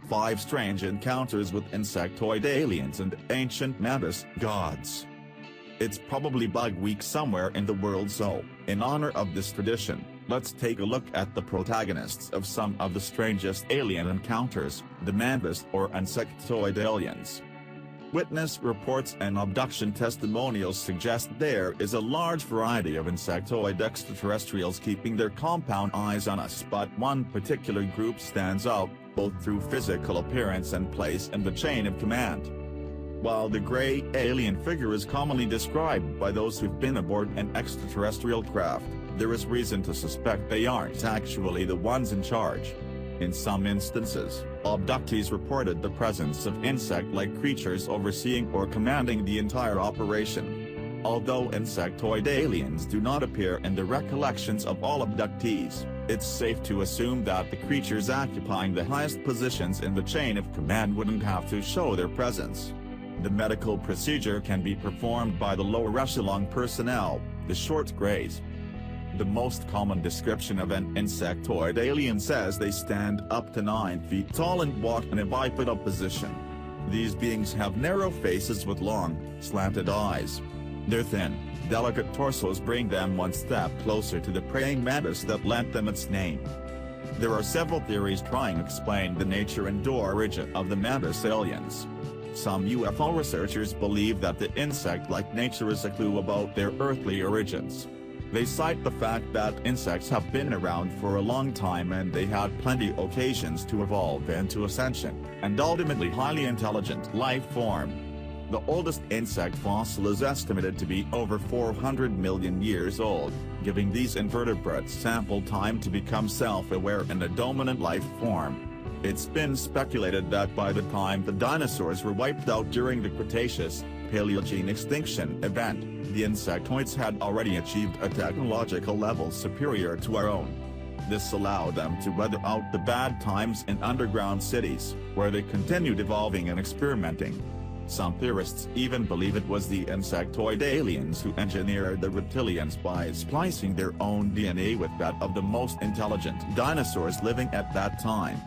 5 Strange Encounters with Insectoid Aliens and Ancient Mantis Gods. It's probably Bug Week somewhere in the world, so, in honor of this tradition, let's take a look at the protagonists of some of the strangest alien encounters, the Mantis or Insectoid aliens. Witness reports and abduction testimonials suggest there is a large variety of insectoid extraterrestrials keeping their compound eyes on us, but one particular group stands out, both through physical appearance and place in the chain of command. While the gray alien figure is commonly described by those who've been aboard an extraterrestrial craft, there is reason to suspect they aren't actually the ones in charge. In some instances, abductees reported the presence of insect-like creatures overseeing or commanding the entire operation. Although insectoid aliens do not appear in the recollections of all abductees, it's safe to assume that the creatures occupying the highest positions in the chain of command wouldn't have to show their presence. The medical procedure can be performed by the lower echelon personnel, the short grays. The most common description of an insectoid alien says they stand up to 9 feet tall and walk in a bipedal position. These beings have narrow faces with long, slanted eyes. Their thin, delicate torsos bring them one step closer to the praying mantis that lent them its name. There are several theories trying to explain the nature and origin of the mantis aliens. Some UFO researchers believe that the insect-like nature is a clue about their earthly origins. They cite the fact that insects have been around for a long time and they had plenty occasions to evolve into a sentient, and ultimately highly intelligent life form. The oldest insect fossil is estimated to be over 400 million years old, giving these invertebrates ample time to become self-aware and a dominant life form. It's been speculated that by the time the dinosaurs were wiped out during the Cretaceous, Paleogene extinction event, the insectoids had already achieved a technological level superior to our own. This allowed them to weather out the bad times in underground cities, where they continued evolving and experimenting. Some theorists even believe it was the insectoid aliens who engineered the reptilians by splicing their own DNA with that of the most intelligent dinosaurs living at that time.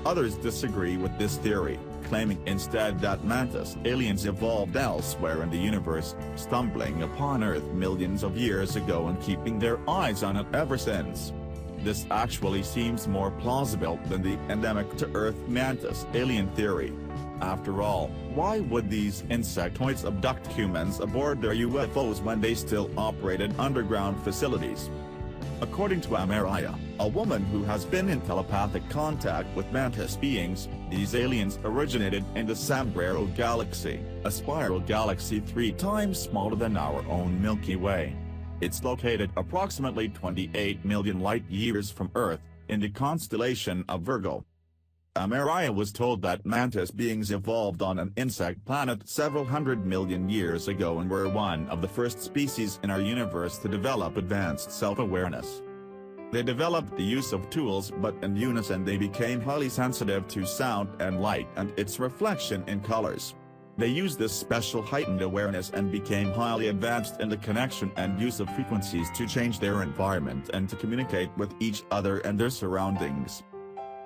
Others disagree with this theory, claiming instead that Mantis aliens evolved elsewhere in the universe, stumbling upon Earth millions of years ago and keeping their eyes on it ever since. This actually seems more plausible than the endemic to Earth Mantis alien theory. After all, why would these insectoids abduct humans aboard their UFOs when they still operated underground facilities? According to Amaraya, a woman who has been in telepathic contact with Mantis beings, these aliens originated in the Sombrero Galaxy, a spiral galaxy 3 times smaller than our own Milky Way. It's located approximately 28 million light-years from Earth, in the constellation of Virgo. Amaraya was told that Mantis beings evolved on an insect planet several hundred million years ago and were one of the first species in our universe to develop advanced self-awareness. They developed the use of tools, but in unison they became highly sensitive to sound and light and its reflection in colors. They used this special heightened awareness and became highly advanced in the connection and use of frequencies to change their environment and to communicate with each other and their surroundings.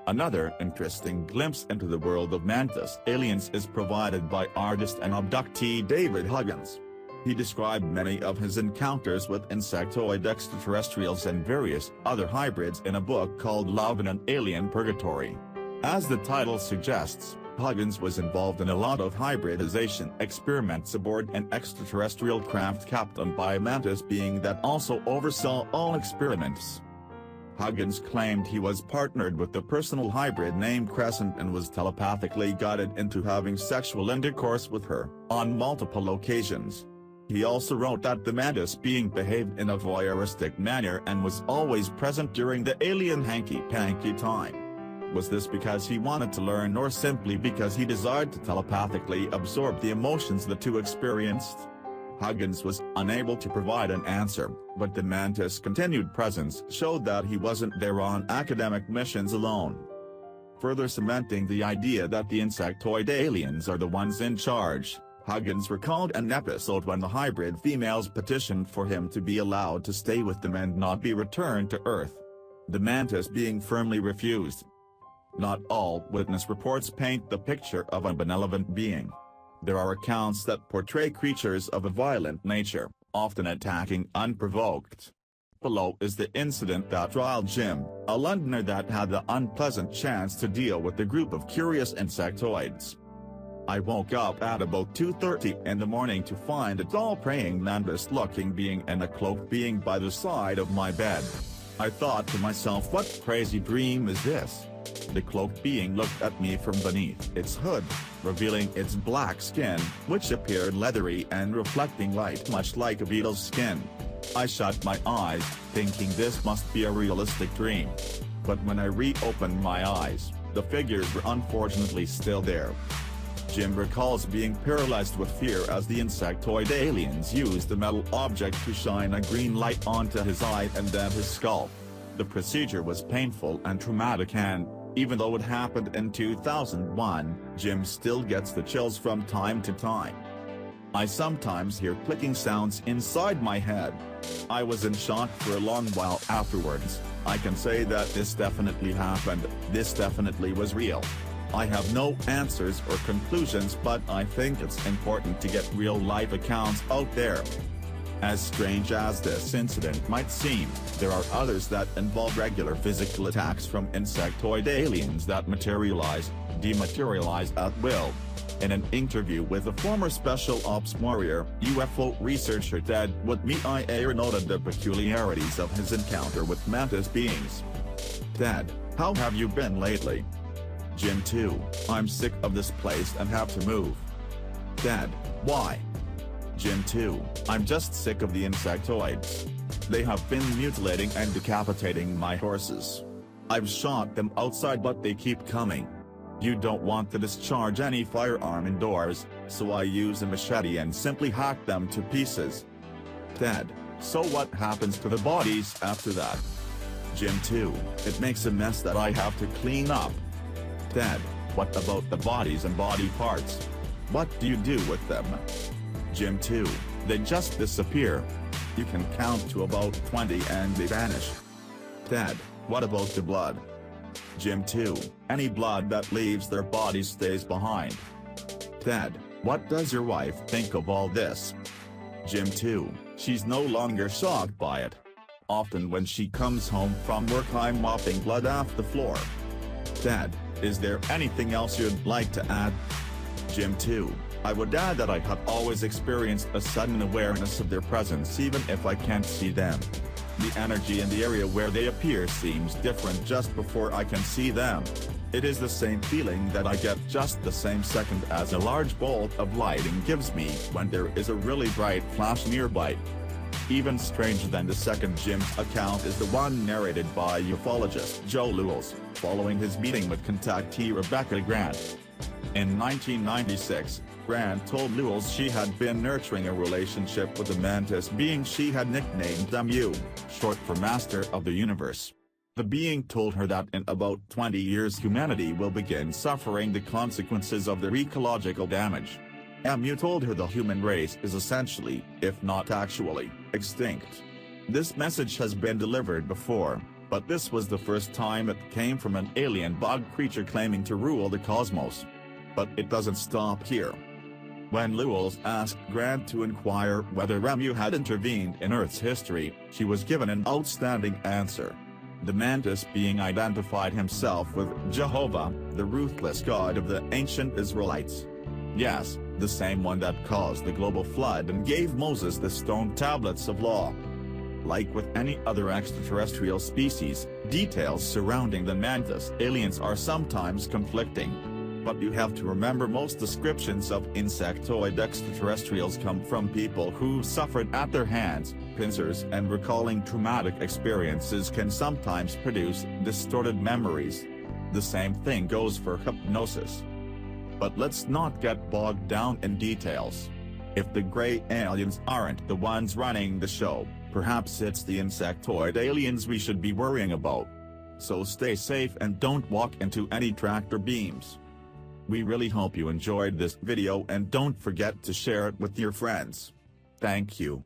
Another interesting glimpse into the world of Mantis aliens is provided by artist and abductee David Huggins. He described many of his encounters with insectoid extraterrestrials and various other hybrids in a book called Love in an Alien Purgatory. As the title suggests, Huggins was involved in a lot of hybridization experiments aboard an extraterrestrial craft captained by a Mantis being that also oversaw all experiments. Huggins claimed he was partnered with a personal hybrid named Crescent and was telepathically guided into having sexual intercourse with her, on multiple occasions. He also wrote that the Mantis being behaved in a voyeuristic manner and was always present during the alien hanky-panky time. Was this because he wanted to learn or simply because he desired to telepathically absorb the emotions the two experienced? Huggins was unable to provide an answer, but the Mantis' continued presence showed that he wasn't there on academic missions alone. Further cementing the idea that the insectoid aliens are the ones in charge, Huggins recalled an episode when the hybrid females petitioned for him to be allowed to stay with them and not be returned to Earth. The Mantis being firmly refused. Not all witness reports paint the picture of a benevolent being. There are accounts that portray creatures of a violent nature, often attacking unprovoked. Below is the incident that trialed Jim, a Londoner that had the unpleasant chance to deal with a group of curious insectoids. I woke up at about 2:30 in the morning to find a tall praying mantis-looking being and a cloaked being by the side of my bed. I thought to myself, what crazy dream is this? The cloaked being looked at me from beneath its hood, revealing its black skin, which appeared leathery and reflecting light much like a beetle's skin. I shut my eyes, thinking this must be a realistic dream. But when I reopened my eyes, the figures were unfortunately still there. Jim recalls being paralyzed with fear as the insectoid aliens used a metal object to shine a green light onto his eye and then his skull. The procedure was painful and traumatic and, even though it happened in 2001, Jim still gets the chills from time to time. I sometimes hear clicking sounds inside my head. I was in shock for a long while afterwards. I can say that this definitely happened, this definitely was real. I have no answers or conclusions, but I think it's important to get real-life accounts out there. As strange as this incident might seem, there are others that involve regular physical attacks from insectoid aliens that materialize, dematerialize at will. In an interview with a former Special Ops warrior, UFO researcher Ted Woodmeyer noted the peculiarities of his encounter with Mantis beings. Ted, how have you been lately? Jim 2, I'm sick of this place and have to move. Ted, why? Jim 2, I'm just sick of the insectoids. They have been mutilating and decapitating my horses. I've shot them outside but they keep coming. You don't want to discharge any firearm indoors, so I use a machete and simply hack them to pieces. Ted, so what happens to the bodies after that? Jim 2, it makes a mess that I have to clean up. Ted, what about the bodies and body parts? What do you do with them? Jim 2, they just disappear. You can count to about 20 and they vanish. Ted, what about the blood? Jim 2, any blood that leaves their body stays behind. Ted, what does your wife think of all this? Jim 2, she's no longer shocked by it. Often when she comes home from work I'm mopping blood off the floor. Ted, is there anything else you'd like to add? Jim 2, I would add that I have always experienced a sudden awareness of their presence even if I can't see them. The energy in the area where they appear seems different just before I can see them. It is the same feeling that I get just the same second as a large bolt of lightning gives me when there is a really bright flash nearby. Even stranger than the second Jim's account is the one narrated by ufologist Joe Lewis, following his meeting with contactee Rebecca Grant. In 1996, Grant told Lewis she had been nurturing a relationship with a mantis being she had nicknamed MU, short for Master of the Universe. The being told her that in about 20 years humanity will begin suffering the consequences of their ecological damage. MU told her the human race is essentially, if not actually, extinct. This message has been delivered before, but this was the first time it came from an alien bug creature claiming to rule the cosmos. But it doesn't stop here. When Lewis asked Grant to inquire whether MU had intervened in Earth's history, she was given an outstanding answer. The mantis being identified himself with Jehovah, the ruthless God of the ancient Israelites. Yes, the same one that caused the global flood and gave Moses the stone tablets of law. Like with any other extraterrestrial species, details surrounding the mantis aliens are sometimes conflicting. But you have to remember most descriptions of insectoid extraterrestrials come from people who suffered at their hands, pincers, and recalling traumatic experiences can sometimes produce distorted memories. The same thing goes for hypnosis. But let's not get bogged down in details. If the gray aliens aren't the ones running the show, perhaps it's the insectoid aliens we should be worrying about. So stay safe and don't walk into any tractor beams. We really hope you enjoyed this video and don't forget to share it with your friends. Thank you.